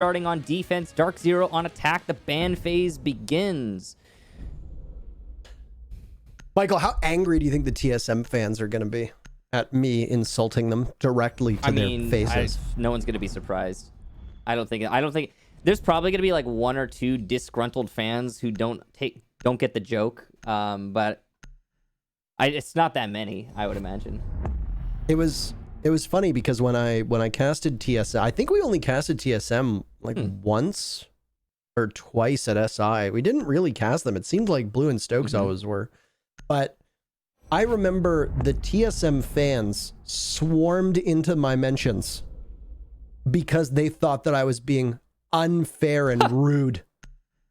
starting on defense, DarkZero on attack. The ban phase begins. Michael, how angry do you think the TSM fans are going to be at me insulting them directly to their faces? No one's going to be surprised. I don't think there's probably going to be like one or two disgruntled fans who don't get the joke. But it's not that many, I would imagine. It was funny because when I casted TSM, I think we only casted TSM like once or twice at SI. We didn't really cast them. It seemed like Blue and Stokes always were. But I remember the TSM fans swarmed into my mentions because they thought that I was being unfair and rude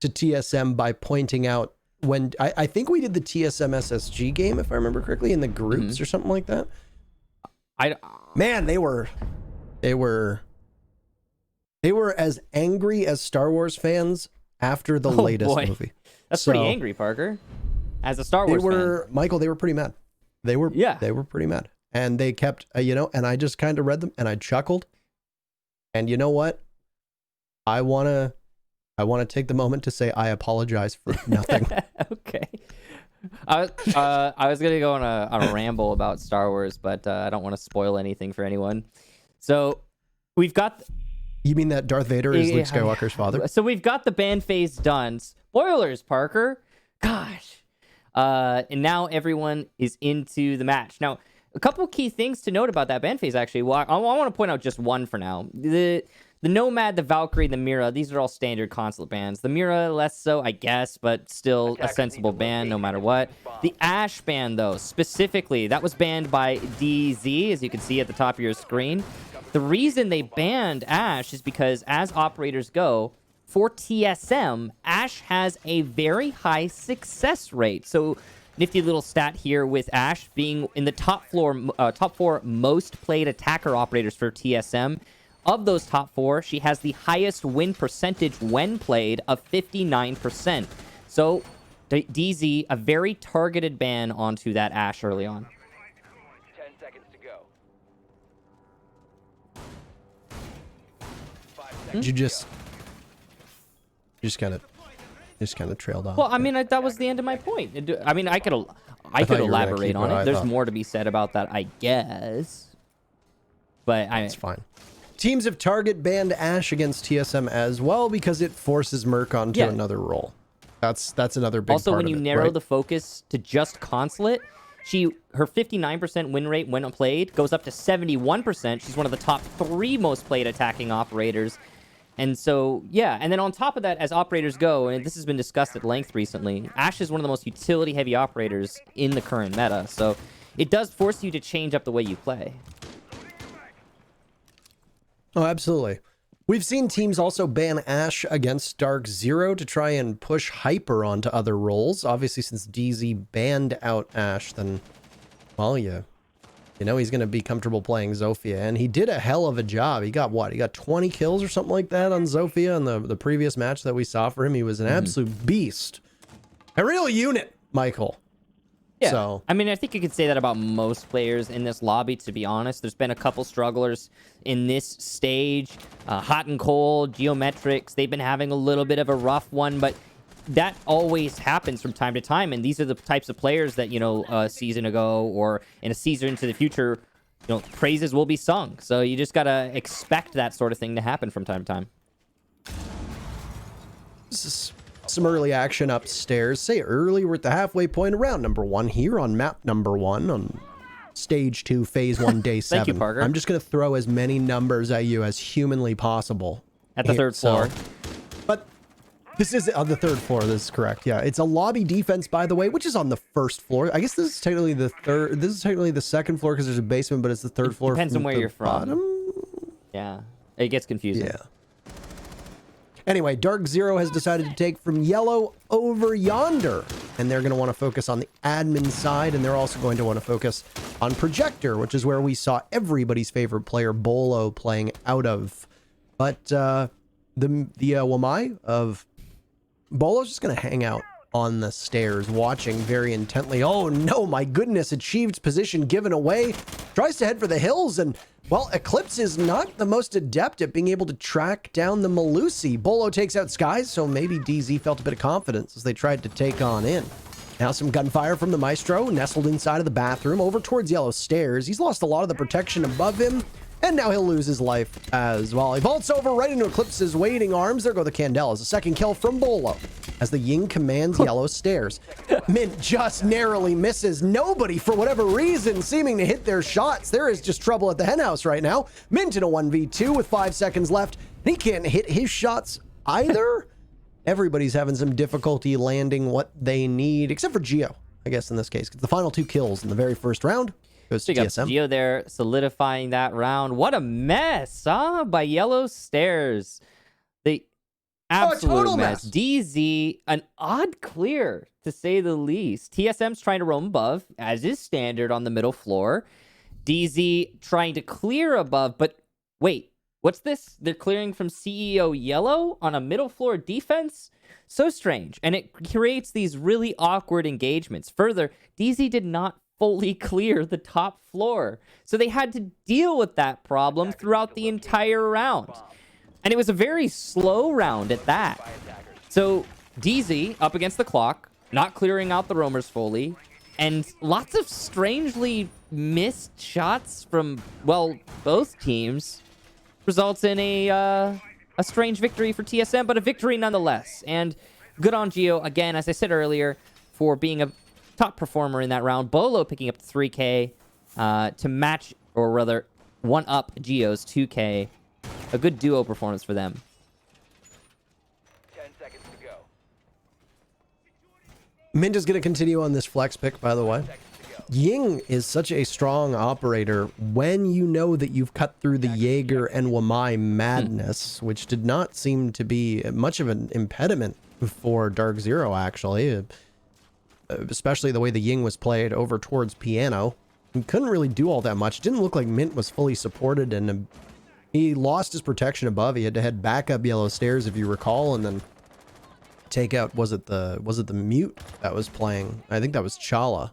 to TSM by pointing out when I think we did the TSM SSG game, if I remember correctly, in the groups or something like that. Man, they were as angry as Star Wars fans after the latest movie. That's pretty angry, Parker. As a Star Wars fan. Michael, they were pretty mad. They were pretty mad. And they kept, and I just kind of read them and I chuckled. And you know what? I want to take the moment to say I apologize for nothing. Okay. I was going to go on a ramble about Star Wars, but I don't want to spoil anything for anyone. So we've got... You mean that Darth Vader is Luke Skywalker's father? So we've got the ban phase done. Spoilers, Parker. Gosh. And now everyone is into the match. Now, a couple key things to note about that ban phase, actually. Well, I want to point out just one for now. The Nomad, the Valkyrie, the Mira, these are all standard consulate bans. The Mira, less so, I guess, but still a sensible ban no matter what. The Ashe ban, though, specifically, that was banned by DZ, as you can see at the top of your screen. The reason they banned Ashe is because, as operators go, for TSM, Ashe has a very high success rate. So, nifty little stat here with Ashe being in the top four most played attacker operators for TSM. Of those top four, she has the highest win percentage when played of 59%. So, DZ, a very targeted ban onto that Ashe early on. 10 seconds to go. 5 seconds. You just kind of trailed off. Well, I mean, that was the end of my point. I mean, I could elaborate on it. There's more to be said about that, I guess. But it's fine. Teams have target banned Ashe against TSM as well because it forces Merc onto another role. That's another big also, part when you of it, narrow right? the focus to just consulate, her 59% win rate when played goes up to 71%. She's one of the top 3 most played attacking operators. And so, yeah, and then on top of that, as operators go, and this has been discussed at length recently, Ashe is one of the most utility-heavy operators in the current meta. So it does force you to change up the way you play. Oh, absolutely. We've seen teams also ban Ashe against DarkZero to try and push Hyper onto other roles. Obviously, since DZ banned out Ashe, then, well, you know he's going to be comfortable playing Zofia. And he did a hell of a job. He got what? He got 20 kills or something like that on Zofia in the previous match that we saw for him. He was an absolute beast. A real unit, Michael. Yeah, so, I mean, I think you could say that about most players in this lobby, to be honest. There's been a couple strugglers in this stage. Hot and Cold, Geometrics, they've been having a little bit of a rough one, but that always happens from time to time, and these are the types of players that, a season ago or in a season into the future, praises will be sung. So you just gotta expect that sort of thing to happen from time to time. This is some early action upstairs. Say early, we're at the halfway point of round number 1 here on map number 1 on stage 2, phase 1, day 7. Thank you, Parker. I'm just gonna throw as many numbers at you as humanly possible. At the third floor. But this is on the 3rd floor. This is correct. Yeah, it's a lobby defense, by the way, which is on the 1st floor. I guess this is technically the 3rd. This is technically the 2nd floor because there's a basement, but it's the 3rd floor. Depends on where you're bottom. from. Yeah, it gets confusing. Yeah. Anyway, DarkZero has decided to take from yellow over yonder, and they're going to want to focus on the admin side, and they're also going to want to focus on Projector, which is where we saw everybody's favorite player, Bolo, playing out of. But the Wamai of Bolo's just going to hang out on the stairs, watching very intently. Oh no, my goodness, achieved position given away. Tries to head for the hills, and well, Eclipse is not the most adept at being able to track down the Malusi. Bolo takes out Skies, so maybe DZ felt a bit of confidence as they tried to take on in. Now some gunfire from the Maestro, nestled inside of the bathroom, over towards Yellow Stairs. He's lost a lot of the protection above him, and now he'll lose his life as well. He vaults over right into Eclipse's waiting arms. There go the Candelas. A second kill from Bolo as the Ying commands Yellow Stairs. Mint just narrowly misses. Nobody, for whatever reason, seeming to hit their shots. There is just trouble at the henhouse right now. Mint in a 1v2 with 5 seconds left. And he can't hit his shots either. Everybody's having some difficulty landing what they need, except for Geo, I guess, in this case. The final 2 kills in the very first round goes to TSM. Geo there solidifying that round. What a mess, huh? By Yellow Stairs. The absolute mess. DZ, an odd clear, to say the least. TSM's trying to roam above, as is standard on the middle floor. DZ trying to clear above, but wait, what's this? They're clearing from CEO Yellow on a middle floor defense? So strange. And it creates these really awkward engagements. Further, DZ did not fully clear the top floor. So they had to deal with that problem throughout the entire round. And it was a very slow round at that. So DZ up against the clock, not clearing out the roamers fully, and lots of strangely missed shots from, well, both teams results in a strange victory for TSM, but a victory nonetheless. And good on Geo, again, as I said earlier, for being a top performer in that round. Bolo picking up the 3K to match, or rather, one up Geo's 2K. A good duo performance for them. 10 seconds to go. Mint is going to continue on this flex pick, by the way. Ying is such a strong operator when you know that you've cut through the Jaeger and Wamai madness, which did not seem to be much of an impediment for DarkZero, actually. Especially the way the Ying was played over towards Piano. He couldn't really do all that much. It didn't look like Mint was fully supported, and he lost his protection above. He had to head back up Yellow Stairs, if you recall, and then take out, was it the mute that was playing? I think that was Chala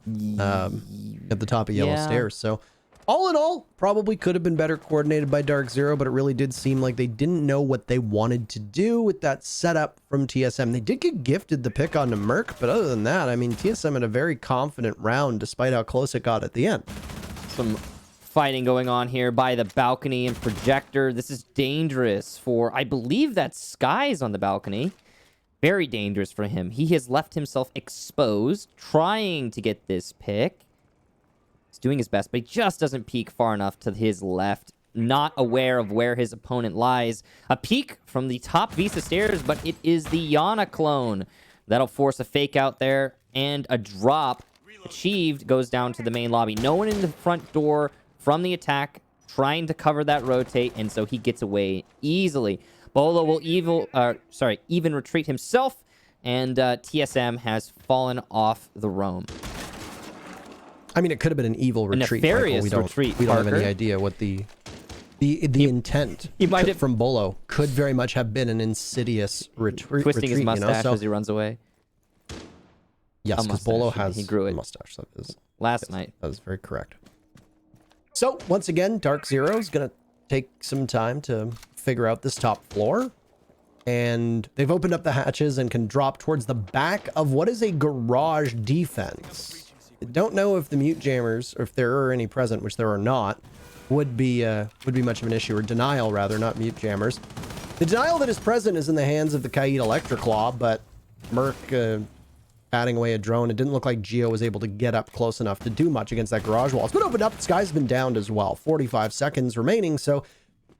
at the top of Yellow Stairs. So all in all, probably could have been better coordinated by DarkZero, but it really did seem like they didn't know what they wanted to do with that setup from TSM. They did get gifted the pick onto Merc, but other than that, I mean, TSM had a very confident round despite how close it got at the end. Some fighting going on here by the balcony and projector. This is dangerous for, I believe that's Skies on the balcony. Very dangerous for him. He has left himself exposed, trying to get this pick. He's doing his best, but he just doesn't peek far enough to his left. Not aware of where his opponent lies. A peek from the top Visa stairs, but it is the Yana clone. That'll force a fake out there, and a drop achieved goes down to the main lobby. No one in the front door from the attack, trying to cover that rotate, and so he gets away easily. Bolo will even retreat himself, and TSM has fallen off the roam. I mean, it could have been an evil retreat. A nefarious retreat. We don't have any idea what the intent from Bolo could very much have been an insidious retreat. Twisting his mustache as he runs away. Yes, because Bolo has he grew it. a mustache. That is, last night. That is very correct. So, once again, DarkZero is going to take some time to figure out this top floor. And they've opened up the hatches and can drop towards the back of what is a garage defense. I don't know if the mute jammers, or if there are any present, which there are not, would be much of an issue, or denial rather, not mute jammers. The denial that is present is in the hands of the Kaid Electric Claw, but Merc batting away a drone. It didn't look like Geo was able to get up close enough to do much against that garage wall. It's been opened up. The sky's been downed as well. 45 seconds remaining, so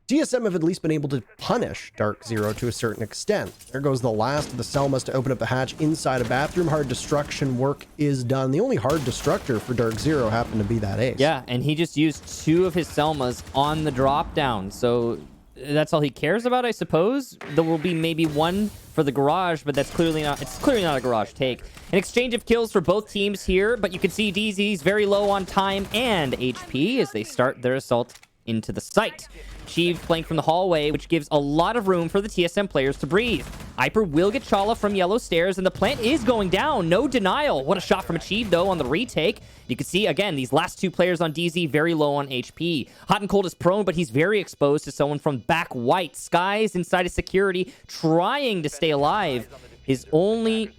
TSM have at least been able to punish DarkZero to a certain extent. There goes the last of the Selmas to open up the hatch inside a bathroom. Hard destruction work is done. The only hard destructor for DarkZero happened to be that ace. Yeah, and he just used 2 of his Selmas on the drop down, so that's all he cares about, I suppose. There will be maybe 1 for the garage, but that's clearly not a garage take. An exchange of kills for both teams here, but you can see DZ's very low on time and HP as they start their assault into the site. Sheev playing from the hallway, which gives a lot of room for the TSM players to breathe. Iper will get Chala from yellow stairs, and the plant is going down. No denial. What a shot from Achieve, though, on the retake. You can see, again, these last two players on DZ very low on HP. Hot and Cold is prone, but he's very exposed to someone from back white. Skies inside of security, trying to stay alive. His only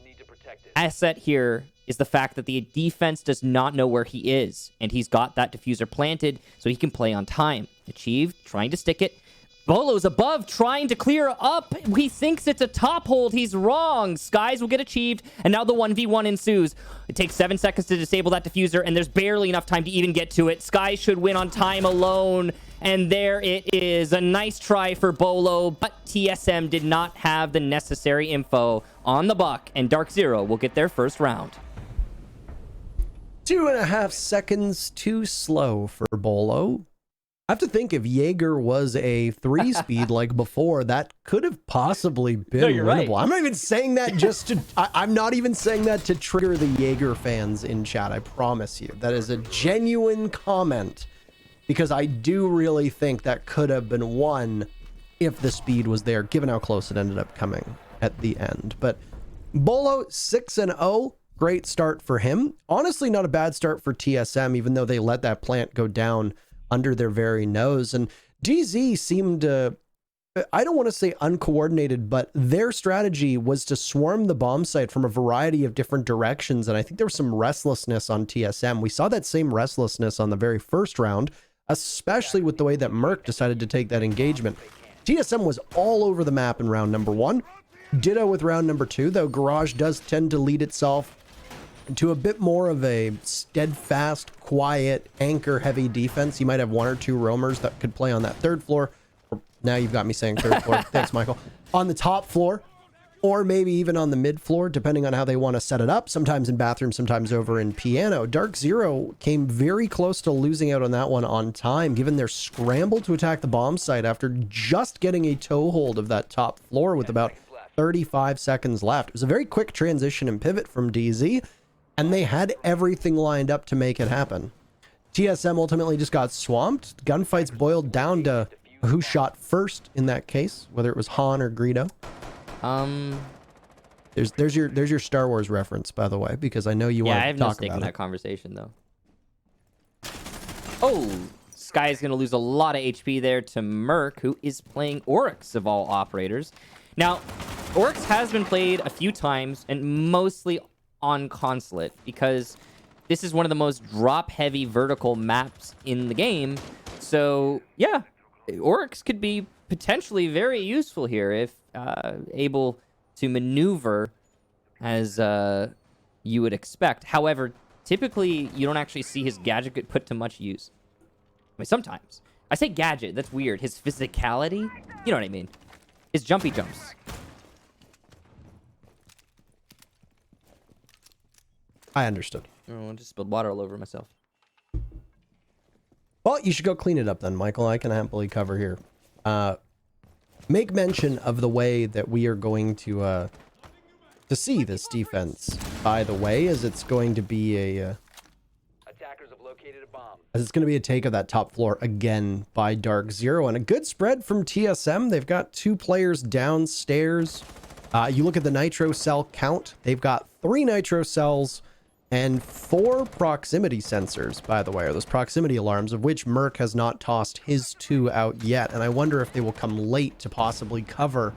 asset here is the fact that the defense does not know where he is, and he's got that diffuser planted so he can play on time. Achieve, trying to stick it. Bolo's above, trying to clear up. He thinks it's a top hold. He's wrong. Skies will get achieved, and now the 1v1 ensues. It takes 7 seconds to disable that diffuser, and there's barely enough time to even get to it. Skies should win on time alone, and there it is. A nice try for Bolo, but TSM did not have the necessary info on the buck, and DarkZero will get their first round. 2.5 seconds too slow for Bolo. I have to think if Jaeger was a 3-speed like before, that could have possibly been winnable. Right. I'm not even saying that just to... I'm not even saying that to trigger the Jaeger fans in chat. I promise you. That is a genuine comment. Because I do really think that could have been won if the speed was there, given how close it ended up coming at the end. But Bolo, 6-0. Great start for him. Honestly, not a bad start for TSM, even though they let that plant go down under their very nose. And DZ seemed I don't want to say uncoordinated, but their strategy was to swarm the bomb site from a variety of different directions. And I think there was some restlessness on TSM. We saw that same restlessness on the very first round, especially with the way that Merc decided to take that engagement. TSM was all over the map in round number 1. Ditto with round number 2, though Garage does tend to lead itself to a bit more of a steadfast, quiet, anchor-heavy defense. You might have 1 or 2 roamers that could play on that 3rd floor. Now you've got me saying 3rd floor. Thanks, Michael. On the top floor, or maybe even on the mid floor, depending on how they want to set it up. Sometimes in bathroom, sometimes over in piano. DarkZero came very close to losing out on that one on time, given their scramble to attack the bomb site after just getting a toehold of that top floor with about 35 seconds left. It was a very quick transition and pivot from DZ, and they had everything lined up to make it happen. TSM ultimately just got swamped. Gunfights boiled down to who shot first in that case, whether it was Han or Greedo. There's your Star Wars reference, by the way, because I know you want to talk about it. Yeah, I have no stake in that conversation, though. Oh, Sky is going to lose a lot of HP there to Merc, who is playing Oryx of all operators. Now, Oryx has been played a few times, and mostly on Consulate, because this is one of the most drop-heavy vertical maps in the game. So, yeah, Oryx could be potentially very useful here if able to maneuver as you would expect. However, typically, you don't actually see his gadget get put to much use. I mean, sometimes. I say gadget, that's weird. His physicality? You know what I mean. His jumpy jumps. I understood. Oh, I just spilled water all over myself. Well, you should go clean it up then, Michael. I can happily cover here. Make mention of the way that we are going to see this defense, by the way, as it's going to be a... Attackers have located a bomb. As it's going to be a take of that top floor again by DarkZero. And a good spread from TSM. They've got 2 players downstairs. You look at the nitro cell count. They've got 3 nitro cells and 4 proximity sensors, by the way, or those proximity alarms, of which Merc has not tossed his 2 out yet. And I wonder if they will come late to possibly cover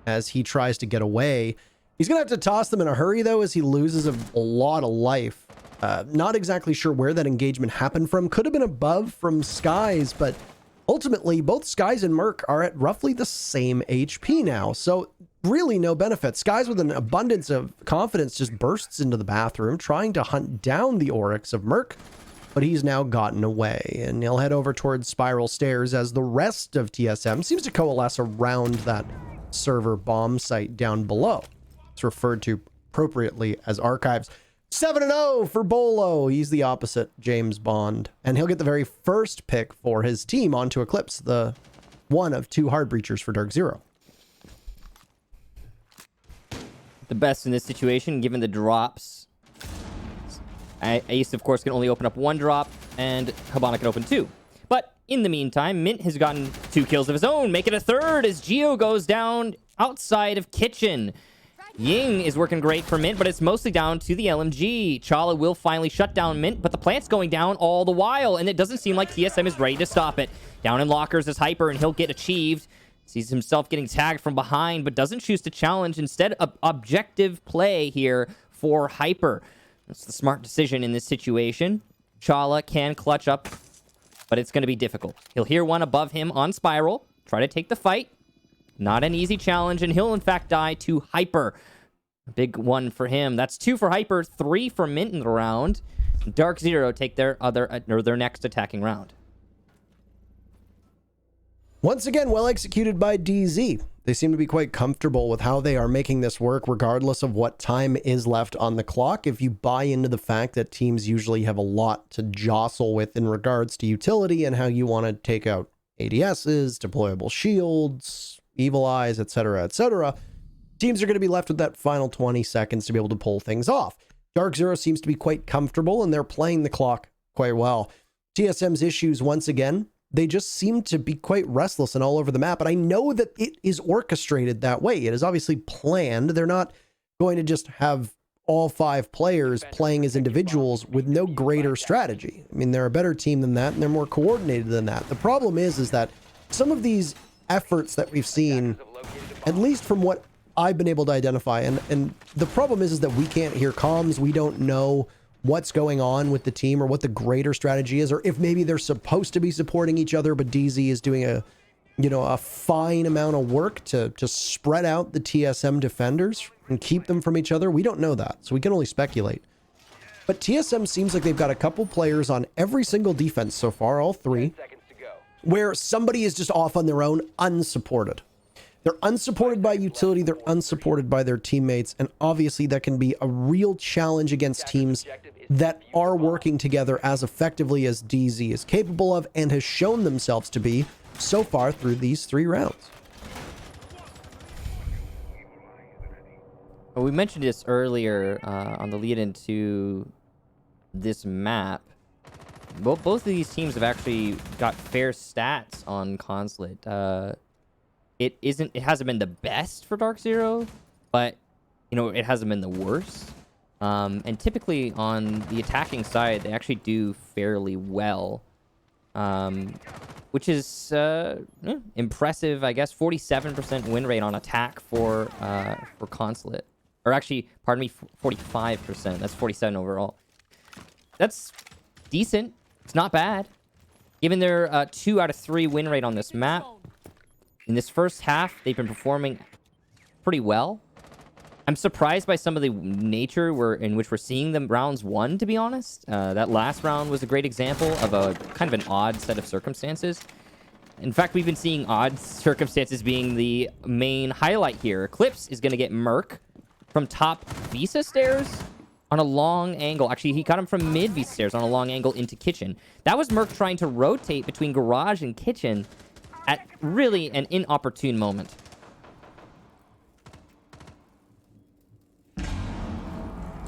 as he tries to get away. He's going to have to toss them in a hurry, though, as he loses a lot of life. Not exactly sure where that engagement happened from. Could have been above from Skies, but ultimately, both Skies and Merc are at roughly the same HP now. So really no benefit. Skies, with an abundance of confidence, just bursts into the bathroom, trying to hunt down the Oryx of Merc, but he's now gotten away. And he'll head over towards Spiral Stairs as the rest of TSM seems to coalesce around that server bomb site down below. It's referred to appropriately as Archives. 7-0 for Bolo. He's the opposite James Bond. And he'll get the very first pick for his team onto Eclipse, the one of 2 hard breachers for DarkZero. The best in this situation, given the drops. Ace, of course, can only open up 1 drop, and Habana can open 2. But in the meantime, Mint has gotten 2 kills of his own, make it a third as Geo goes down outside of Kitchen. Ying is working great for Mint, but it's mostly down to the LMG. Chala will finally shut down Mint, but the plant's going down all the while, and it doesn't seem like TSM is ready to stop it. Down in lockers is Hyper, and he'll get achieved. Sees himself getting tagged from behind, but doesn't choose to challenge. Instead, objective play here for Hyper. That's the smart decision in this situation. Chala can clutch up, but it's going to be difficult. He'll hear one above him on Spiral, try to take the fight. Not an easy challenge, and he'll in fact die to Hyper. A big one for him. That's 2 for Hyper, 3 for Mint in the round. DarkZero take their next attacking round. Once again, well executed by DZ. They seem to be quite comfortable with how they are making this work, regardless of what time is left on the clock. If you buy into the fact that teams usually have a lot to jostle with in regards to utility and how you want to take out ADSs, deployable shields, evil eyes, etc., teams are going to be left with that final 20 seconds to be able to pull things off. DarkZero seems to be quite comfortable, and they're playing the clock quite well. TSM's issues, once again, they just seem to be quite restless and all over the map. And I know that it is orchestrated that way. It is obviously planned. They're not going to just have all 5 players playing as individuals with no greater strategy. I mean, they're a better team than that, and they're more coordinated than that. The problem is that some of these efforts that we've seen, at least from what I've been able to identify, and the problem is that we can't hear comms. We don't know what's going on with the team or what the greater strategy is, or if maybe they're supposed to be supporting each other, but DZ is doing a fine amount of work to spread out the TSM defenders and keep them from each other. We don't know that, so we can only speculate. But TSM seems like they've got a couple players on every single defense so far, all 3, where somebody is just off on their own, unsupported. They're unsupported by utility, they're unsupported by their teammates, and obviously that can be a real challenge against teams that are working together as effectively as DZ is capable of and has shown themselves to be so far through these 3 rounds. Well, we mentioned this earlier on the lead into this map. Both of these teams have actually got fair stats on Consulate. It hasn't been the best for DarkZero, but it hasn't been the worst. And typically on the attacking side, they actually do fairly well, which is impressive, I guess. 47% win rate on attack for Consulate, or actually, pardon me, 45%. That's 47 overall. That's decent. It's not bad, given their 2 out of 3 win rate on this map. In this first half, they've been performing pretty well. I'm surprised by some of the nature in which we're seeing them rounds 1, to be honest. That last round was a great example of a kind of an odd set of circumstances. In fact, we've been seeing odd circumstances being the main highlight here. Eclipse is going to get Merc from top Visa stairs on a long angle. Actually, he got him from mid Visa stairs on a long angle into Kitchen. That was Merc trying to rotate between Garage and Kitchen at really an inopportune moment.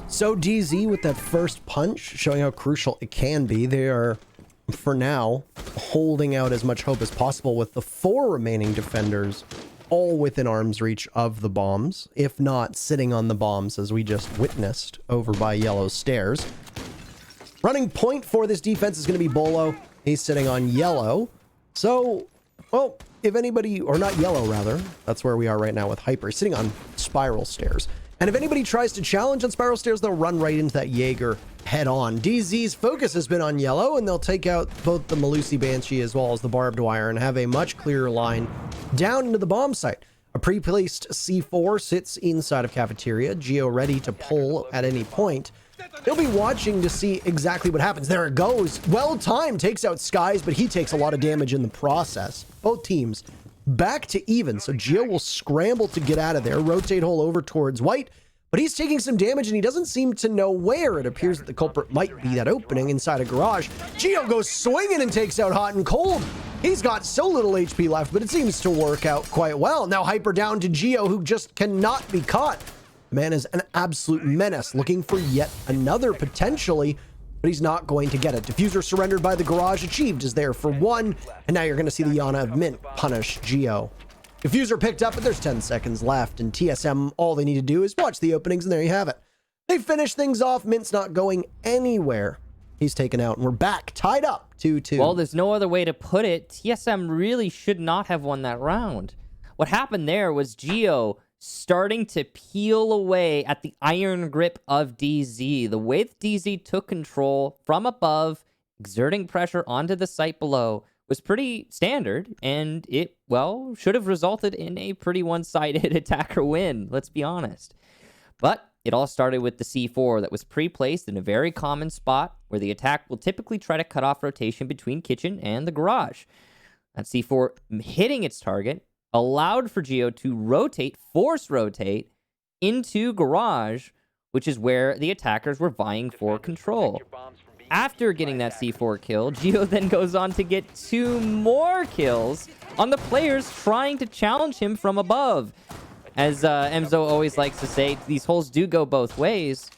So DZ with that first punch, showing how crucial it can be. They are, for now, holding out as much hope as possible with the 4 remaining defenders all within arm's reach of the bombs, if not sitting on the bombs as we just witnessed over by Yellow stairs. Running point for this defense is going to be Bolo. He's sitting on Yellow. So, well, if anybody, or not Yellow rather, that's where we are right now with Hyper, sitting on Spiral stairs. And if anybody tries to challenge on Spiral stairs, they'll run right into that Jaeger head on. DZ's focus has been on Yellow, and they'll take out both the Malusi Banshee as well as the Barbed Wire and have a much clearer line down into the bomb site. A pre-placed C4 sits inside of Cafeteria, Geo ready to pull at any point. He'll be watching to see exactly what happens. There it goes. Well timed, takes out Skies, but he takes a lot of damage in the process. Both teams back to even, so Geo will scramble to get out of there, rotate hole over towards White, but he's taking some damage and he doesn't seem to know where. It appears that the culprit might be that opening inside a garage. Geo goes swinging and takes out Hot and Cold. He's got so little HP left, but it seems to work out quite well. Now Hyper down to Geo, who just cannot be caught. The man is an absolute menace, looking for yet another potentially but he's not going to get it. Diffuser surrendered by the garage. Achieved is there for one, and now you're going to see the Yana of Mint punish Geo. Diffuser picked up, but there's 10 seconds left, and TSM, all they need to do is watch the openings, and there you have it. They finish things off. Mint's not going anywhere. He's taken out, and we're back, tied up 2-2. Well, there's no other way to put it. TSM really should not have won that round. What happened there was Geo starting to peel away at the iron grip of DZ. The way that DZ took control from above, exerting pressure onto the site below, was pretty standard, and it, well, should have resulted in a pretty one-sided attacker win, let's be honest. But it all started with the C4 that was pre-placed in a very common spot where the attack will typically try to cut off rotation between kitchen and the garage. That C4 hitting its target allowed for Geo to rotate, force rotate, into garage, which is where the attackers were vying for control. After getting that C4 kill, Geo then goes on to get 2 more kills on the players trying to challenge him from above. As Emzo always likes to say, these holes do go both ways,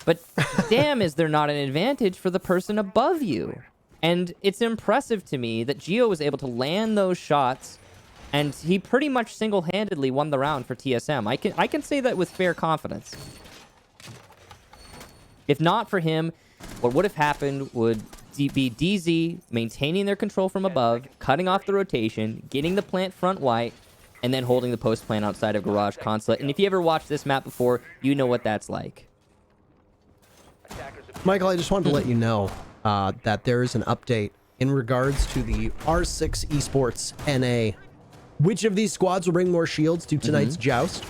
but damn is there not an advantage for the person above you. And it's impressive to me that Geo was able to land those shots, and he pretty much single-handedly won the round for TSM. I can say that with fair confidence. If not for him, what would have happened would be DZ maintaining their control from above, cutting off the rotation, getting the plant front white, and then holding the post plant outside of garage consulate. And if you ever watched this map before, you know what that's like. Michael, I just wanted to let you know that there is an update in regards to the R6 Esports NA. Which of these squads will bring more shields to tonight's joust?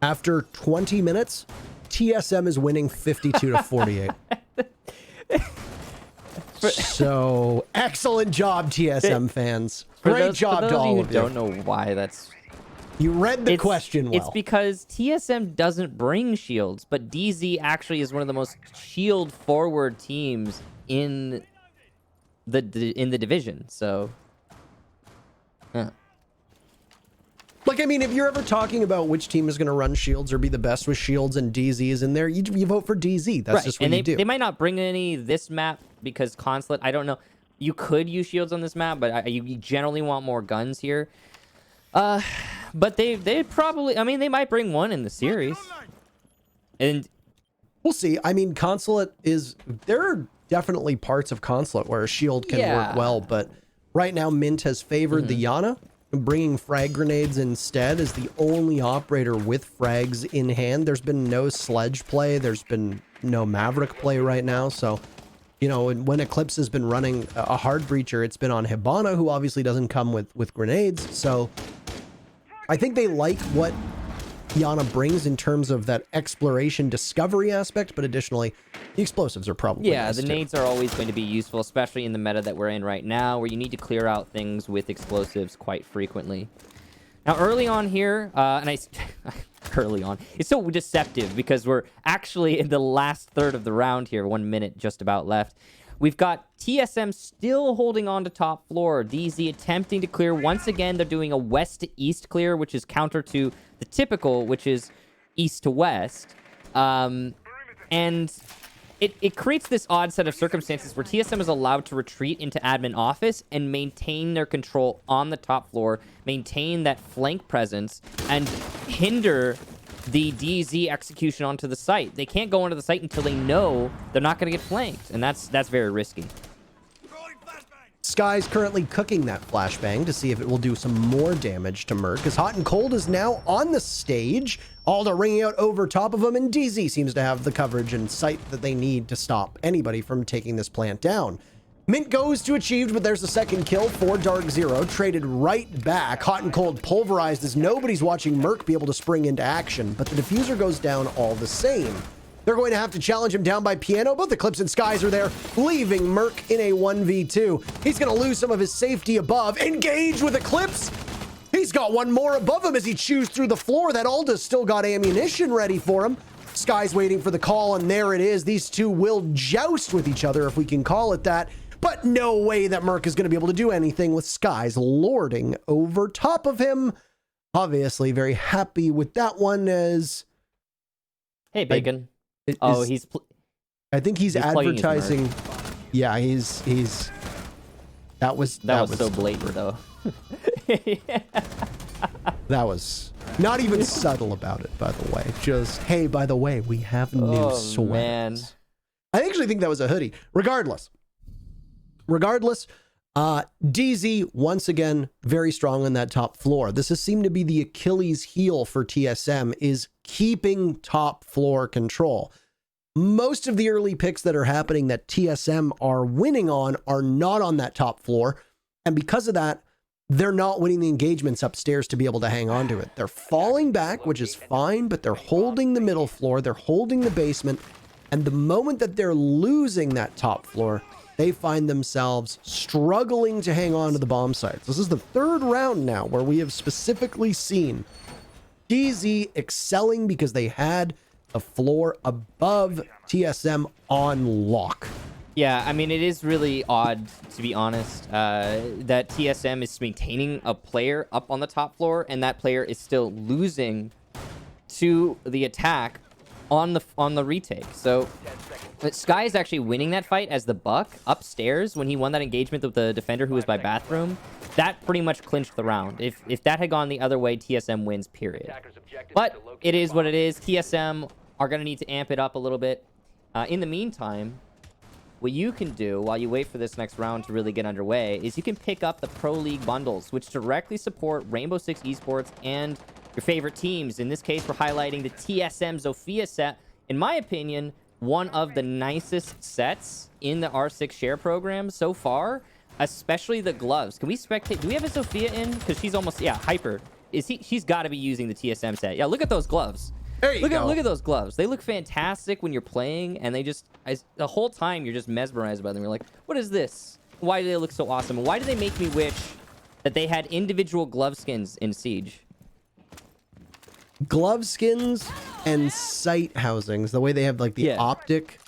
After 20 minutes, TSM is winning 52-48. So, excellent job, TSM fans. Great job to all of you. Don't know why that's... You read the question well. It's because TSM doesn't bring shields, but DZ actually is one of the most shield-forward teams in the division, so... Yeah. Like, I mean, if you're ever talking about which team is going to run shields or be the best with shields and DZ is in there, you vote for DZ. That's just what you do. They might not bring any this map because Consulate, I don't know. You could use shields on this map, but you generally want more guns here. But they probably, I mean, they might bring one in the series. And we'll see. I mean, Consulate is, there are definitely parts of Consulate where a shield can work well, but right now Mint has favored the Yana. Bringing frag grenades instead is the only operator with frags in hand. There's been no sledge play. There's been no Maverick play right now. So, you know, when Eclipse has been running a hard breacher, it's been on Hibana, who obviously doesn't come with grenades. So I think they like what Yana brings in terms of that exploration discovery aspect, but additionally, the explosives are probably the nades are always going to be useful, especially in the meta that we're in right now, where you need to clear out things with explosives quite frequently. Now, early on here, early on, it's so deceptive because we're actually in the last third of the round here, 1 minute just about left. We've got TSM still holding on to top floor. DZ attempting to clear. Once again, they're doing a west to east clear, which is counter to the typical, which is east to west. And it creates this odd set of circumstances where TSM is allowed to retreat into admin office and maintain their control on the top floor, maintain that flank presence, and hinder the DZ execution onto the site. They can't go onto the site until they know they're not going to get flanked, and that's very risky. Sky's currently cooking that flashbang to see if it will do some more damage to Merc, as Hot and Cold is now on the stage. Alda ringing out over top of him, and DZ seems to have the coverage and sight that they need to stop anybody from taking this plant down. Mint goes to Achieved, but there's the second kill for DarkZero. Traded right back. Hot and Cold pulverized as nobody's watching Merc be able to spring into action, but the diffuser goes down all the same. They're going to have to challenge him down by Piano. Both Eclipse and Skies are there, leaving Merc in a 1v2. He's going to lose some of his safety above. Engage with Eclipse. He's got one more above him as he chews through the floor. That Alda's still got ammunition ready for him. Sky's waiting for the call, and there it is. These two will joust with each other, if we can call it that. But no way that Merc is going to be able to do anything with Skies lording over top of him. Obviously, very happy with that one as... Hey, Bacon. Oh, I think he's plugging his advertising. Yeah, he's. That was so blatant though. That was not even subtle about it, by the way. Just, hey, by the way, we have new sweats. Man. I actually think that was a hoodie. Regardless, DZ, once again, very strong on that top floor. This has seemed to be the Achilles heel for TSM, is keeping top floor control. Most of the early picks that are happening that TSM are winning on are not on that top floor. And because of that, they're not winning the engagements upstairs to be able to hang on to it. They're falling back, which is fine, but they're holding the middle floor. They're holding the basement. And the moment that they're losing that top floor, they find themselves struggling to hang on to the bomb sites. This is the third round now where we have specifically seen DZ excelling because they had a floor above TSM on lock. Yeah, I mean, it is really odd, to be honest, that TSM is maintaining a player up on the top floor, and that player is still losing to the attack on the retake. So Sky is actually winning that fight as the Buck upstairs when he won that engagement with the defender who was by bathroom. That pretty much clinched the round. If that had gone the other way, TSM wins, period. But it is what it is. TSM are going to need to amp it up a little bit. In the meantime, what you can do while you wait for this next round to really get underway is you can pick up the Pro League bundles, which directly support Rainbow Six Esports and your favorite teams. In this case, we're highlighting the TSM Zofia set. In my opinion, one of the nicest sets in the R6 share program so far, especially the gloves. Can we spectate? Do we have a Zofia in? Because she's almost, yeah, Hyper. She's got to be using the TSM set. Yeah, look at those gloves. There you go. Look at those gloves. They look fantastic when you're playing, and they just, the whole time you're just mesmerized by them. You're like, what is this? Why do they look so awesome? Why do they make me wish that they had individual glove skins in Siege? Glove skins and sight housings, the way they have like the optic,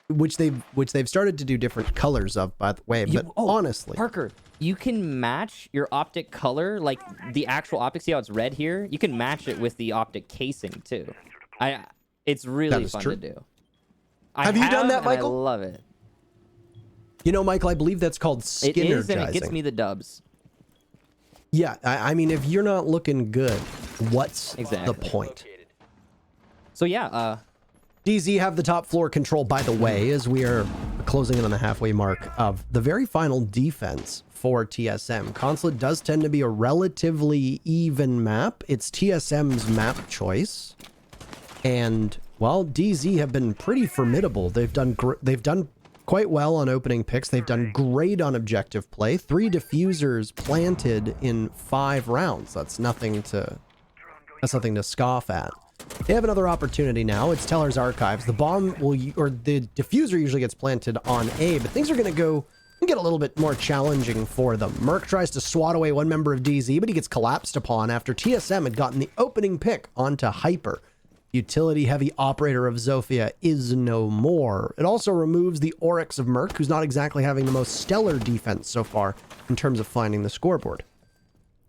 which they've started to do different colors of, by the way. But honestly, Parker, you can match your optic color, like the actual optic. See how it's red here? You can match it with the optic casing too. It's really fun to do. Have you done that, Michael? I love it. You know, Michael, I believe that's called skinnergizing. It is, and it gets me the dubs. Yeah, I mean, if you're not looking good, what's the point? So yeah, DZ have the top floor control, by the way, as we are closing in on the halfway mark of the very final defense for TSM. Consulate does tend to be a relatively even map. It's TSM's map choice. And, well, DZ have been pretty formidable. They've done quite well on opening picks. They've done great on objective play. 3 diffusers planted in 5 rounds. That's nothing to scoff at. They have another opportunity now. It's Teller's Archives. The bomb will, or the diffuser usually gets planted on A, but things are going to get a little bit more challenging for them. Merc tries to swat away one member of DZ, but he gets collapsed upon after TSM had gotten the opening pick onto Hyper. Utility-heavy operator of Zofia is no more. It also removes the Oryx of Merc, who's not exactly having the most stellar defense so far in terms of finding the scoreboard.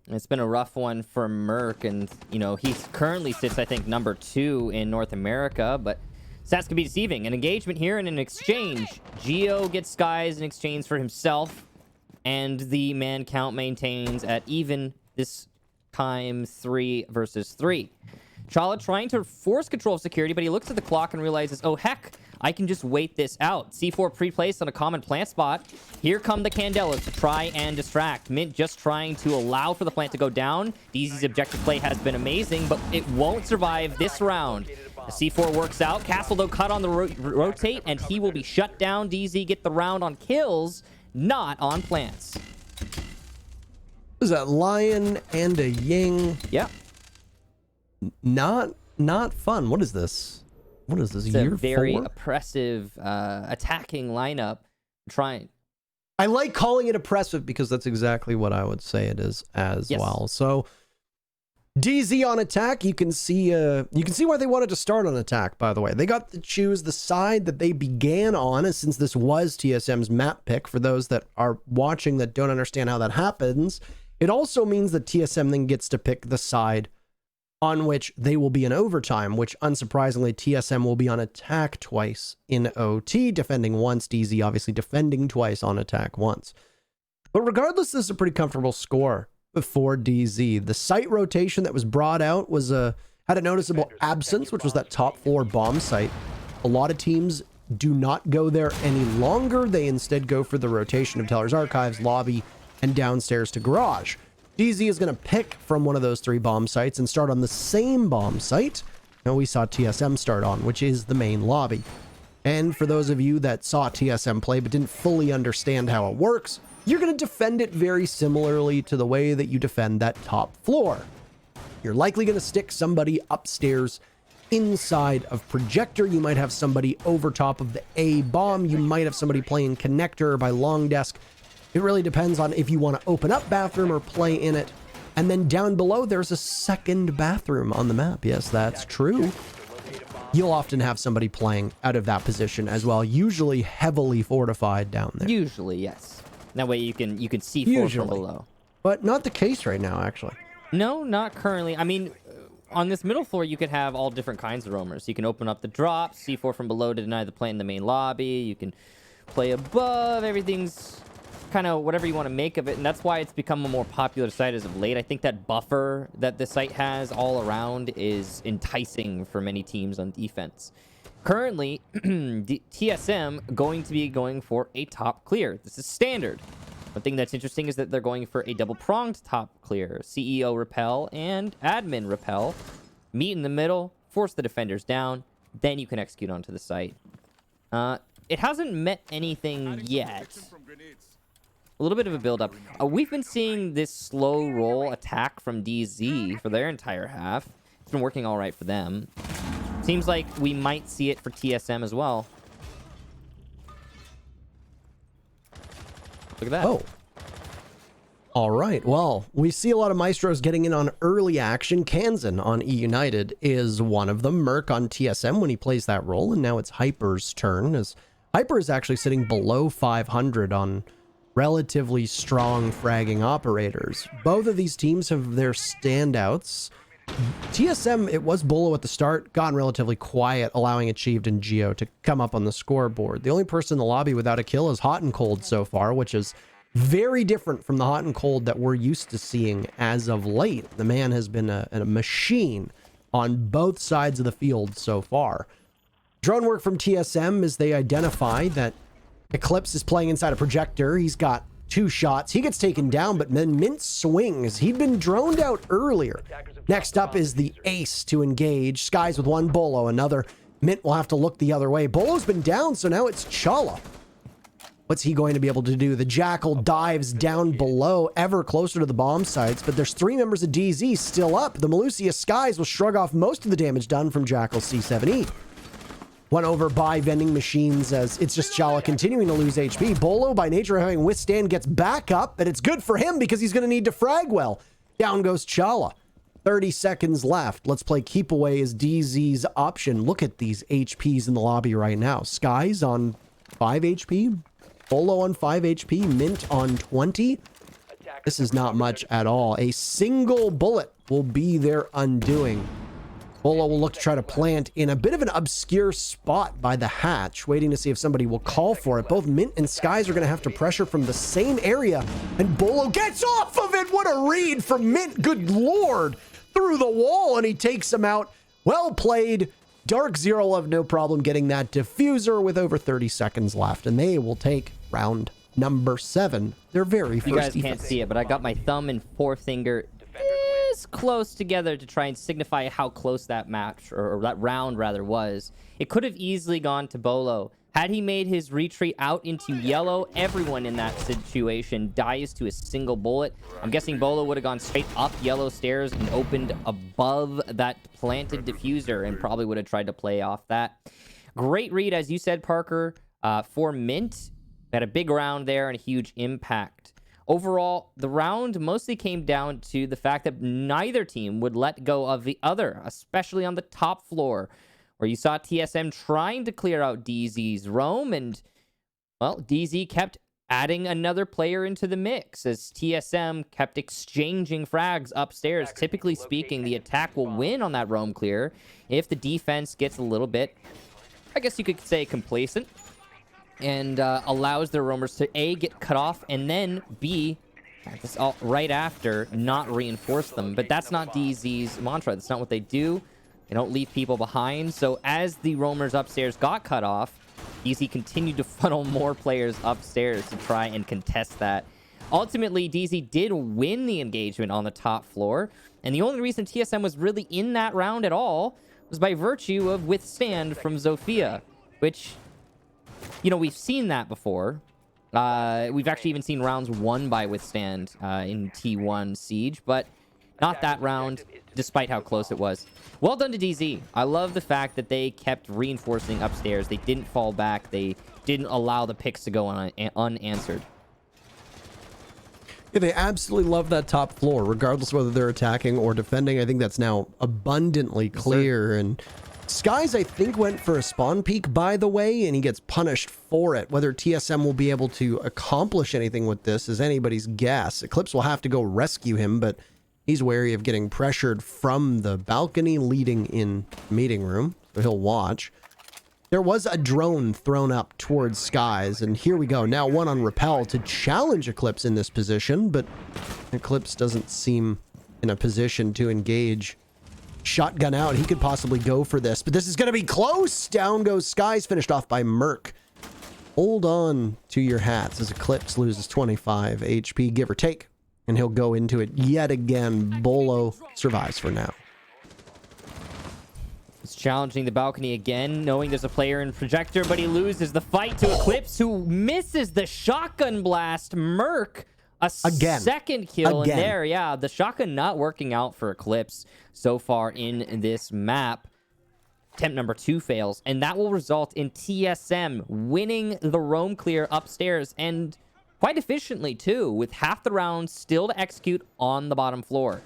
It's been a rough one for Merc, and, you know, he currently sits, I think, number 2 in North America, but stats can be deceiving. An engagement here and an exchange. Geo gets Skies in exchange for himself, and the man count maintains at even, this time 3 versus 3. Chala trying to force control of security, but he looks at the clock and realizes, oh, heck, I can just wait this out. C4 pre-placed on a common plant spot. Here come the Candelas to try and distract. Mint just trying to allow for the plant to go down. DZ's objective play has been amazing, but it won't survive this round. The C4 works out. Castle, though, cut on the rotate, and he will be shut down. DZ get the round on kills, not on plants. Is that Lion and a Ying? Yeah. Not fun. What is this? What is this? It's year a very 4? oppressive attacking lineup. Trying. I like calling it oppressive because that's exactly what I would say it is as well. So DZ on attack. You can see why they wanted to start on attack. By the way, they got to choose the side that they began on, since this was TSM's map pick. For those that are watching that don't understand how that happens, it also means that TSM then gets to pick the side on which they will be in overtime, which unsurprisingly, TSM will be on attack twice in OT, defending once, DZ obviously defending twice on attack once. But regardless, this is a pretty comfortable score for DZ. The site rotation that was brought out was had a noticeable absence, which was that top floor bomb site. A lot of teams do not go there any longer. They instead go for the rotation of Teller's Archives, lobby, and downstairs to garage. DZ is going to pick from one of those 3 bomb sites and start on the same bomb site that we saw TSM start on, which is the main lobby. And for those of you that saw TSM play but didn't fully understand how it works, you're going to defend it very similarly to the way that you defend that top floor. You're likely going to stick somebody upstairs inside of projector. You might have somebody over top of the A bomb. You might have somebody playing connector by long desk. It really depends on if you want to open up bathroom or play in it. And then down below, there's a second bathroom on the map. Yes, that's true. You'll often have somebody playing out of that position as well, usually heavily fortified down there. Usually, yes. That way you can C4 from below. But not the case right now, actually. No, not currently. I mean, on this middle floor, you could have all different kinds of roamers. You can open up the drop, C4 from below to deny the play in the main lobby. You can play above. Everything's kind of whatever you want to make of it, and that's why it's become a more popular site as of late. I think that buffer that the site has all around is enticing for many teams on defense. Currently, TSM going to be going for a top clear. This is standard. One thing that's interesting is that they're going for a double-pronged top clear. CEO repel and admin repel. Meet in the middle, force the defenders down, then you can execute onto the site. It hasn't met anything yet. A little bit of a build-up. We've been seeing this slow roll attack from DZ for their entire half. It's been working all right for them. Seems like we might see it for TSM as well. Look at that. Oh. All right. Well, we see a lot of Maestros getting in on early action. Kansan on E United is one of them. Merc on TSM when he plays that role. And now it's Hyper's turn, as Hyper is actually sitting below 500 on relatively strong fragging operators. Both of these teams have their standouts. TSM, it was Bolo at the start, gotten relatively quiet, allowing Achieved and Geo to come up on the scoreboard. The only person in the lobby without a kill is Hot and Cold so far, which is very different from the Hot and Cold that we're used to seeing as of late. The man has been a machine on both sides of the field so far. Drone work from TSM as they identify that Eclipse is playing inside a projector. He's got 2 shots. He gets taken down, but then Mint swings. He'd been droned out earlier. Next up is the Ace to engage. Skies with 1 Bolo, another. Mint will have to look the other way. Bolo's been down, so now it's Chala. What's he going to be able to do? The Jackal dives down below, ever closer to the bomb sites, but there's 3 members of DZ still up. The Malusia Skies will shrug off most of the damage done from Jackal's C7E. Won over by vending machines as it's just Chala continuing to lose HP. Bolo, by nature of having withstand, gets back up, but it's good for him because he's going to need to frag well. Down goes Chala. 30 seconds left. Let's play keep away as DZ's option. Look at these HPs in the lobby right now. Skies on 5 HP. Bolo on 5 HP. Mint on 20. This is not much at all. A single bullet will be their undoing. Bolo will look to try to plant in a bit of an obscure spot by the hatch, waiting to see if somebody will call for it. Both Mint and Skies are going to have to pressure from the same area, and Bolo gets off of it. What a read from Mint. Good lord. Through the wall, and he takes him out. Well played. DarkZero will have no problem getting that diffuser with over 30 seconds left, and they will take round number 7. Their very first. You guys can't see it, but I got my thumb and forefinger this close together to try and signify how close that match, or that round rather, was. It could have easily gone to Bolo. Had he made his retreat out into yellow, everyone in that situation dies to a single bullet. I'm guessing Bolo would have gone straight up yellow stairs and opened above that planted diffuser and probably would have tried to play off that. Great read, as you said, Parker, for Mint. Had a big round there and a huge impact. Overall, the round mostly came down to the fact that neither team would let go of the other, especially on the top floor, where you saw TSM trying to clear out DZ's roam, and, well, DZ kept adding another player into the mix as TSM kept exchanging frags upstairs. Typically speaking, the attack will win on that roam clear if the defense gets a little bit, I guess you could say, complacent, and allows their roamers to A, get cut off, and then B, right after, not reinforce them. But that's not DZ's mantra. That's not what they do. They don't leave people behind. So as the roamers upstairs got cut off, DZ continued to funnel more players upstairs to try and contest that. Ultimately, DZ did win the engagement on the top floor, and the only reason TSM was really in that round at all was by virtue of withstand from Zofia, which, you know, we've seen that before. We've actually even seen rounds won by withstand in T1 Siege, but not that round, despite how close it was. Well done to DZ. I love the fact that they kept reinforcing upstairs. They didn't fall back. They didn't allow the picks to go unanswered. Yeah, they absolutely love that top floor, regardless of whether they're attacking or defending. I think that's now abundantly clear. And Skies, I think, went for a spawn peek, by the way, and he gets punished for it. Whether TSM will be able to accomplish anything with this is anybody's guess. Eclipse will have to go rescue him, but he's wary of getting pressured from the balcony leading in meeting room, so he'll watch. There was a drone thrown up towards Skies, and here we go. Now one on Repel to challenge Eclipse in this position, but Eclipse doesn't seem in a position to engage. Shotgun out. He could possibly go for this, but this is going to be close. Down goes Skies, finished off by Merc. Hold on to your hats as Eclipse loses 25 HP, give or take, and he'll go into it yet again. Bolo survives for now. It's challenging the balcony again, knowing there's a player in projector, but he loses the fight to Eclipse, who misses the shotgun blast. Merc, second kill in there. Yeah, the shotgun not working out for Eclipse so far in this map. Attempt number 2 fails, and that will result in TSM winning the roam clear upstairs, and quite efficiently too, with half the round still to execute on the bottom floor.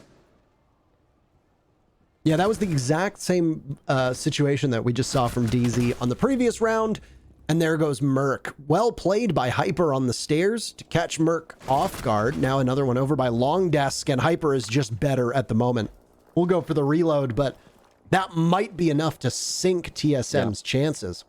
Yeah, that was the exact same situation that we just saw from DZ on the previous round. And there goes Merc. Well played by Hyper on the stairs to catch Merc off guard. Now another one over by Long Desk, and Hyper is just better at the moment. We'll go for the reload, but that might be enough to sink TSM's chances.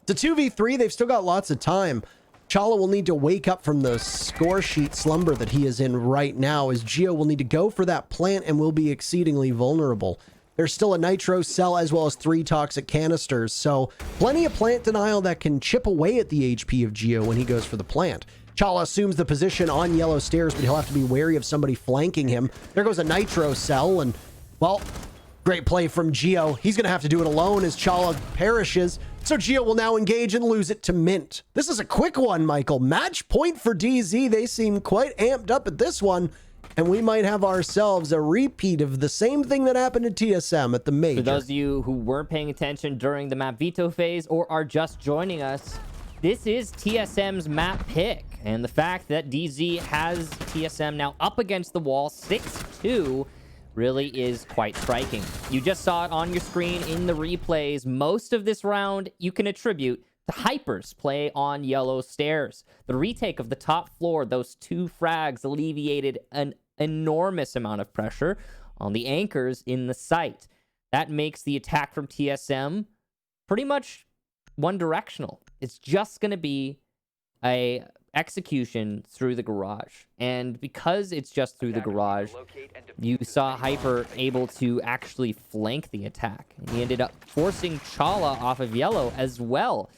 It's a 2v3. They've still got lots of time. Chala will need to wake up from the score sheet slumber that he is in right now, as Geo will need to go for that plant and will be exceedingly vulnerable. There's still a nitro cell as well as 3 toxic canisters, so plenty of plant denial that can chip away at the HP of Geo when he goes for the plant. Chala assumes the position on yellow stairs, but he'll have to be wary of somebody flanking him. There goes a nitro cell, and, well, great play from Geo. He's going to have to do it alone as Chala perishes. So Geo will now engage and lose it to Mint. This is a quick one, Michael. Match point for DZ. They seem quite amped up at this one. And we might have ourselves a repeat of the same thing that happened to TSM at the major. For those of you who weren't paying attention during the map veto phase or are just joining us, this is TSM's map pick. And the fact that DZ has TSM now up against the wall 6-2 really is quite striking. You just saw it on your screen in the replays. Most of this round you can attribute to Hyper's play on yellow stairs. The retake of the top floor, those 2 frags alleviated an enormous amount of pressure on the anchors in the site. That makes the attack from TSM pretty much one-directional. It's just going to be a execution through the garage. And because it's just through the garage, you saw Hyper able to actually flank the attack. He ended up forcing Chala off of yellow as well.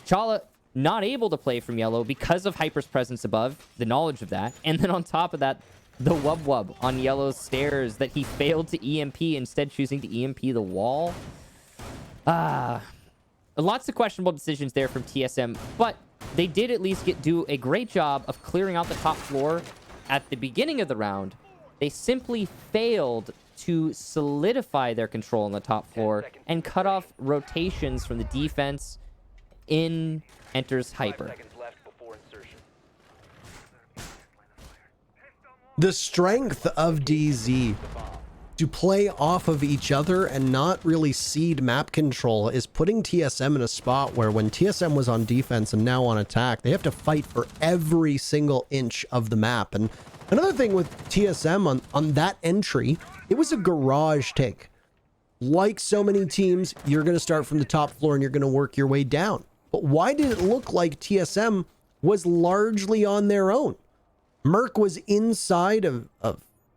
Chala not able to play from yellow because of Hyper's presence above, the knowledge of that. And then on top of that, the wub on yellow's stairs that he failed to EMP, instead choosing to EMP the wall. Lots of questionable decisions there from TSM, but they did at least do a great job of clearing out the top floor at the beginning of the round. They simply failed to solidify their control on the top floor and cut off rotations from the defense. In enters Hyper. The strength of DZ to play off of each other and not really cede map control is putting TSM in a spot where when TSM was on defense and now on attack, they have to fight for every single inch of the map. And another thing with TSM on that entry, it was a garage take. Like so many teams, you're going to start from the top floor and you're going to work your way down. But why did it look like TSM was largely on their own? Merc was inside of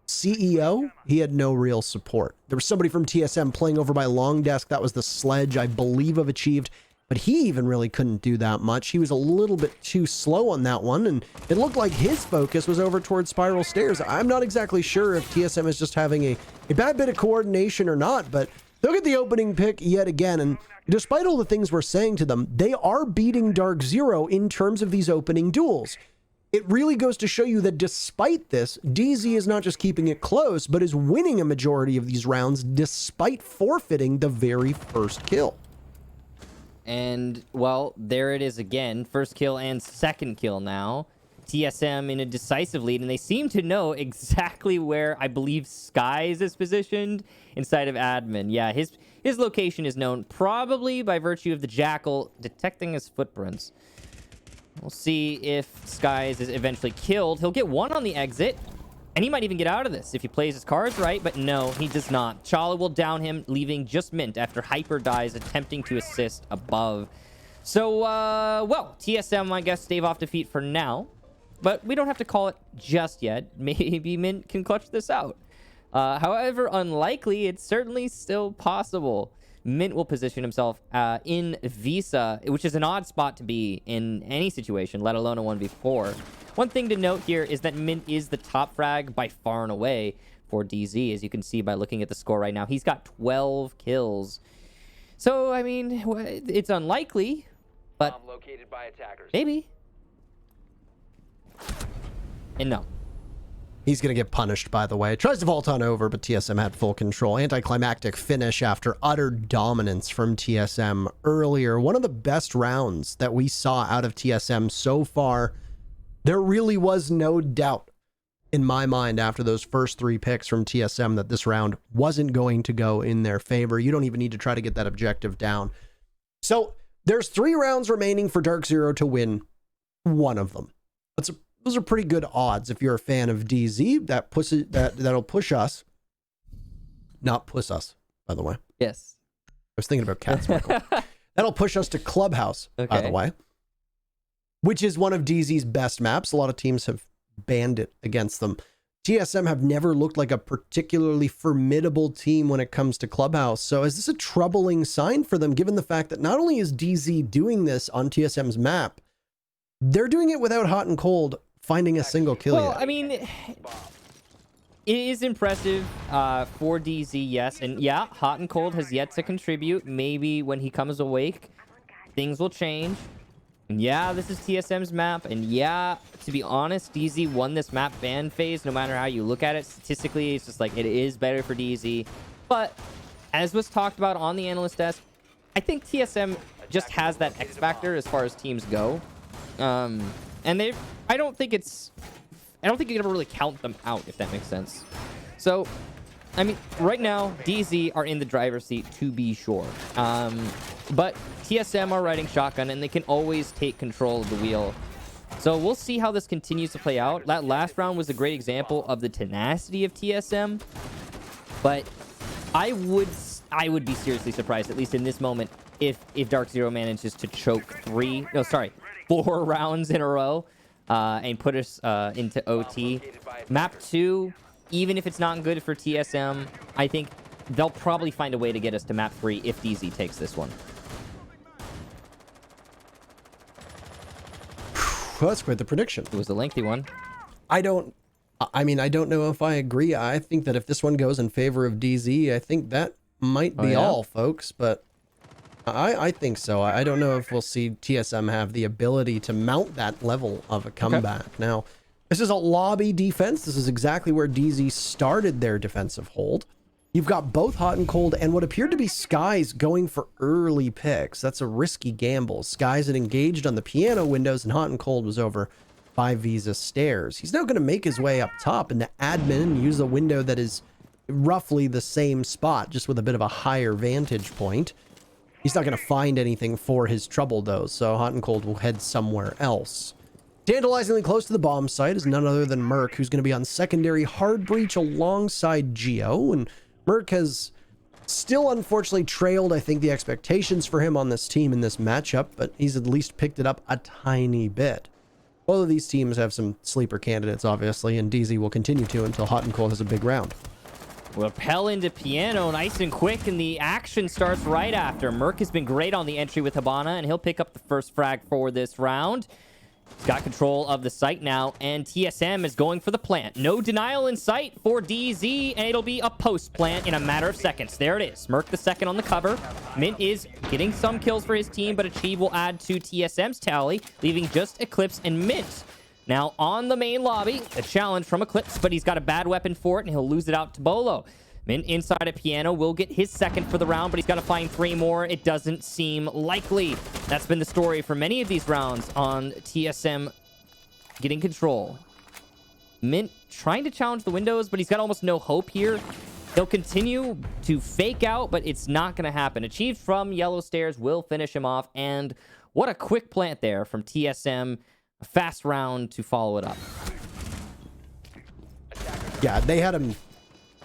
CEO. He had no real support. There was somebody from TSM playing over by long desk. That was the sledge, I believe, of Achieved. But he even really couldn't do that much. He was a little bit too slow on that one. And it looked like his focus was over towards Spiral Stairs. I'm not exactly sure if TSM is just having a bad bit of coordination or not. But they'll get the opening pick yet again. And despite all the things we're saying to them, they are beating DarkZero in terms of these opening duels. It really goes to show you that despite this, DZ is not just keeping it close, but is winning a majority of these rounds despite forfeiting the very first kill. And, well, there it is again. First kill and second kill now. TSM in a decisive lead, and they seem to know exactly where I believe Skies is positioned inside of admin. Yeah, his location is known probably by virtue of the Jackal detecting his footprints. We'll see if Skies is eventually killed. He'll get one on the exit, and he might even get out of this if he plays his cards right, but no, he does not. Chala will down him, leaving just Mint after Hyper dies, attempting to assist above. So, well, TSM, I guess, stave off defeat for now, but we don't have to call it just yet. Maybe Mint can clutch this out. However unlikely, it's certainly still possible. Mint will position himself in Visa, which is an odd spot to be in any situation, let alone a 1v4. One thing to note here is that Mint is the top frag by far and away for DZ, as you can see by looking at the score right now. He's got 12 kills. So, I mean, it's unlikely, but Located by attackers. maybe. And no. He's going to get punished, by the way. Tries to vault on over, but TSM had full control. Anticlimactic finish after utter dominance from TSM earlier. One of the best rounds that we saw out of TSM so far. There really was no doubt in my mind after those first three picks from TSM that this round wasn't going to go in their favor. You don't even need to try to get that objective down. So there's 3 rounds remaining for DarkZero to win one of them. Those are pretty good odds if you're a fan of DZ. That'll push us. Not push us, by the way. Yes. I was thinking about cats, Michael. That'll push us to Clubhouse, by the way. Which is one of DZ's best maps. A lot of teams have banned it against them. TSM have never looked like a particularly formidable team when it comes to Clubhouse. So is this a troubling sign for them, given the fact that not only is DZ doing this on TSM's map, they're doing it without Hot and Cold finding a single kill yet? Well, I mean, it is impressive for DZ, yes. And yeah, Hot and Cold has yet to contribute. Maybe when he comes awake, things will change. And yeah, this is TSM's map. And yeah, to be honest, DZ won this map ban phase, no matter how you look at it. Statistically, it's just like, it is better for DZ. But as was talked about on the analyst desk, I think TSM just has that X factor as far as teams go. And I don't think you can ever really count them out, if that makes sense. So, I mean, right now, DZ are in the driver's seat, to be sure. But TSM are riding shotgun, and they can always take control of the wheel. So we'll see how this continues to play out. That last round was a great example of the tenacity of TSM. But I would be seriously surprised, at least in this moment, if DarkZero manages to choke 4 rounds in a row and put us into OT. Map 2, even if it's not good for TSM, I think they'll probably find a way to get us to map 3 if DZ takes this one. Well, that's quite the prediction. It was a lengthy one. I don't know if I agree. I think that if this one goes in favor of DZ, I think that might be all, folks, but I think so. I don't know if we'll see TSM have the ability to mount that level of a comeback. Okay. Now, this is a lobby defense. This is exactly where DZ started their defensive hold. You've got both Hot and Cold and what appeared to be Skies going for early picks. That's a risky gamble. Skies had engaged on the piano windows and Hot and Cold was over by Visa stairs. He's now going to make his way up top into admin and use a window that is roughly the same spot, just with a bit of a higher vantage point. He's not going to find anything for his trouble, though, so Hot and Cold will head somewhere else. Tantalizingly close to the bomb site is none other than Merc, who's going to be on secondary hard breach alongside Geo, and Merc has still unfortunately trailed, I think, the expectations for him on this team in this matchup, but he's at least picked it up a tiny bit. Both of these teams have some sleeper candidates, obviously, and DZ will continue to until Hot and Cold has a big round. Rappel into Piano, nice and quick, and the action starts right after. Merc has been great on the entry with Hibana, and he'll pick up the first frag for this round. He's got control of the site now, and TSM is going for the plant. No denial in sight for DZ, and it'll be a post plant in a matter of seconds. There it is. Merc the second on the cover. Mint is getting some kills for his team, but Achieve will add to TSM's tally, leaving just Eclipse and Mint. Now on the main lobby, a challenge from Eclipse, but he's got a bad weapon for it, and he'll lose it out to Bolo. Mint inside a Piano will get his second for the round, but he's got to find 3 more. It doesn't seem likely. That's been the story for many of these rounds on TSM getting control. Mint trying to challenge the windows, but he's got almost no hope here. He'll continue to fake out, but it's not going to happen. Achieved from Yellow Stairs will finish him off, and what a quick plant there from TSM. A fast round to follow it up. Yeah, they had him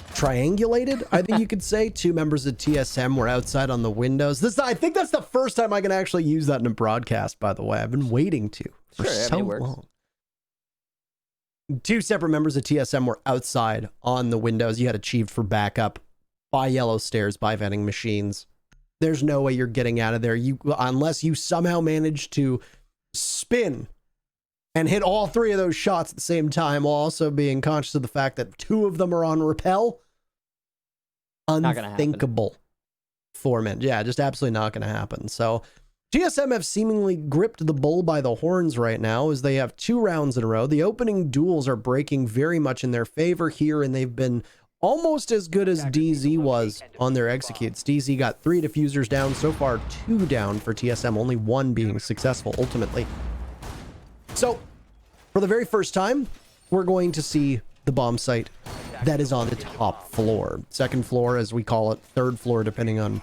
triangulated, I think you could say. 2 members of TSM were outside on the windows. I think that's the first time I can actually use that in a broadcast, by the way. I've been waiting to for so long. 2 separate members of TSM were outside on the windows. You had Achieved for backup by Yellow Stairs, by vending machines. There's no way you're getting out of there unless you somehow manage to spin and hit all 3 of those shots at the same time, while also being conscious of the fact that 2 of them are on rappel. Unthinkable for Mint. Yeah, just absolutely not going to happen. So TSM have seemingly gripped the bull by the horns right now, as they have 2 rounds in a row. The opening duels are breaking very much in their favor here, and they've been almost as good as DZ was on their executes. DZ got 3 diffusers down, so far 2 down for TSM, only 1 being successful ultimately. So, for the very first time, we're going to see the bomb site that is on the top floor. 2nd floor, as we call it. 3rd floor, depending on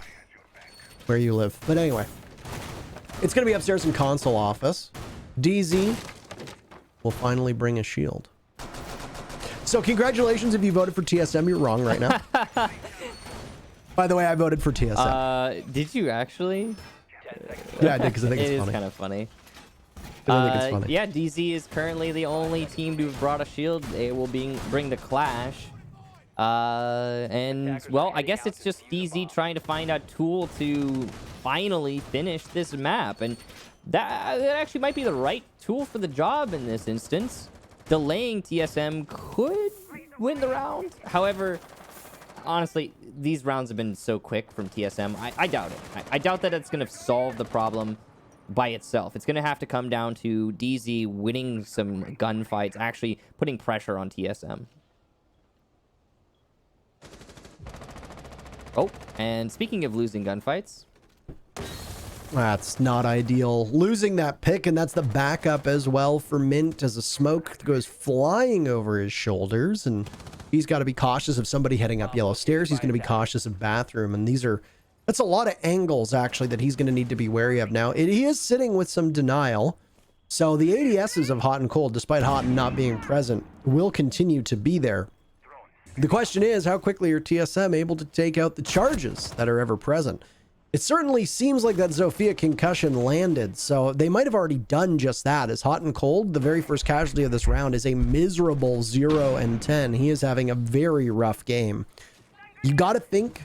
where you live. But anyway, it's going to be upstairs in console office. DZ will finally bring a shield. So, congratulations if you voted for TSM. You're wrong right now. By the way, I voted for TSM. Did you actually? Yeah, I did, because I think it's funny. It is kind of funny. I think it's funny. Yeah, DZ is currently the only team to have brought a shield. They will bring the clash. And, well, I guess it's just DZ trying to find a tool to finally finish this map. And that actually might be the right tool for the job in this instance. Delaying TSM could win the round. However, honestly, these rounds have been so quick from TSM. I doubt it. I doubt that it's going to solve the problem by itself. It's going to have to come down to DZ winning some gunfights, actually putting pressure on TSM. Oh, and speaking of losing gunfights, that's not ideal. Losing that pick, and that's the backup as well for Mint, as a smoke goes flying over his shoulders, and he's got to be cautious of somebody heading up Yellow Stairs. He's going to be cautious of Bathroom, and that's a lot of angles, actually, that he's going to need to be wary of now. He is sitting with some denial, so the ADSs of Hot and Cold, despite Hot not being present, will continue to be there. The question is, how quickly are TSM able to take out the charges that are ever present? It certainly seems like that Zofia concussion landed, so they might have already done just that, as Hot and Cold, the very first casualty of this round, is a miserable 0-10. He is having a very rough game. You got to think,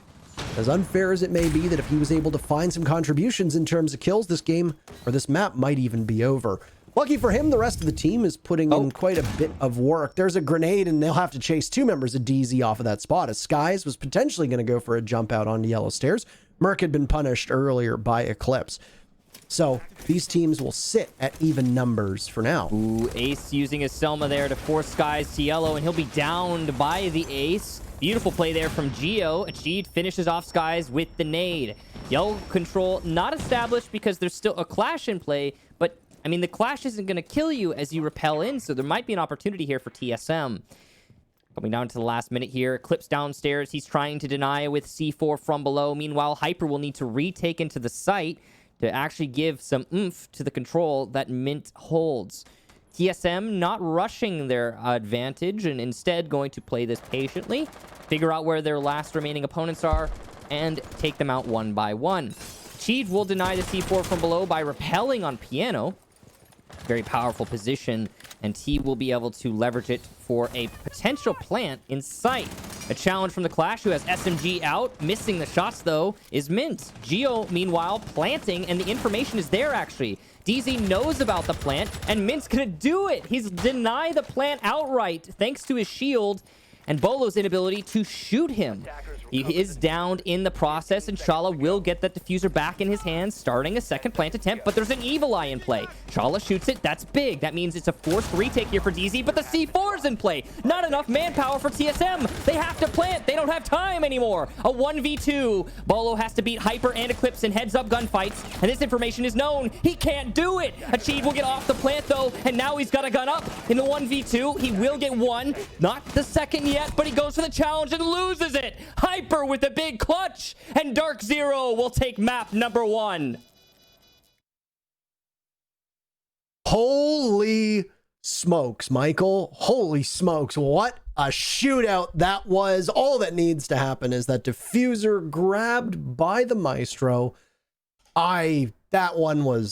as unfair as it may be, that if he was able to find some contributions in terms of kills, this game, or this map, might even be over. Lucky for him, the rest of the team is putting in quite a bit of work. There's a grenade, and they'll have to chase 2 members of DZ off of that spot, as Skies was potentially going to go for a jump out onto Yellow Stairs. Merc had been punished earlier by Eclipse. So these teams will sit at even numbers for now. Ooh, Ace using his Selma there to force Skies to yellow, and he'll be downed by the Ace. Beautiful play there from Geo. Achieved finishes off Skies with the nade. Yellow control not established because there's still a clash in play, but I mean, the clash isn't going to kill you as you rappel in, so there might be an opportunity here for TSM. Coming down to the last minute here. Eclipse downstairs. He's trying to deny with C4 from below. Meanwhile, Hyper will need to retake into the site to actually give some oomph to the control that Mint holds. TSM not rushing their advantage and instead going to play this patiently, figure out where their last remaining opponents are, and take them out one by one. Cheat will deny the C4 from below by repelling on Piano. Very powerful position, and he will be able to leverage it for a potential plant in sight. A challenge from the Clash, who has SMG out. Missing the shots, though, is Mint. Geo, meanwhile, planting, and the information is there, actually. DZ knows about the plant, and Mint's gonna do it. He's deny the plant outright, thanks to his shield and Bolo's inability to shoot him. He is downed in the process, and Shala will get that diffuser back in his hands, starting a second plant attempt, but there's an Evil Eye in play. Shala shoots it. That's big. That means it's a forced retake here for DZ, but the C4 is in play. Not enough manpower for TSM. They have to plant. They don't have time anymore. A 1v2. Bolo has to beat Hyper and Eclipse in heads-up gunfights, and this information is known. He can't do it. Achieve will get off the plant, though, and now he's got a gun up in the 1v2. He will get one. Not the second yet, but he goes for the challenge and loses it. Hyper with a big clutch, and DarkZero will take map number 1. Holy smokes, Michael. Holy smokes. What a shootout that was. All that needs to happen is that diffuser grabbed by the Maestro. That one was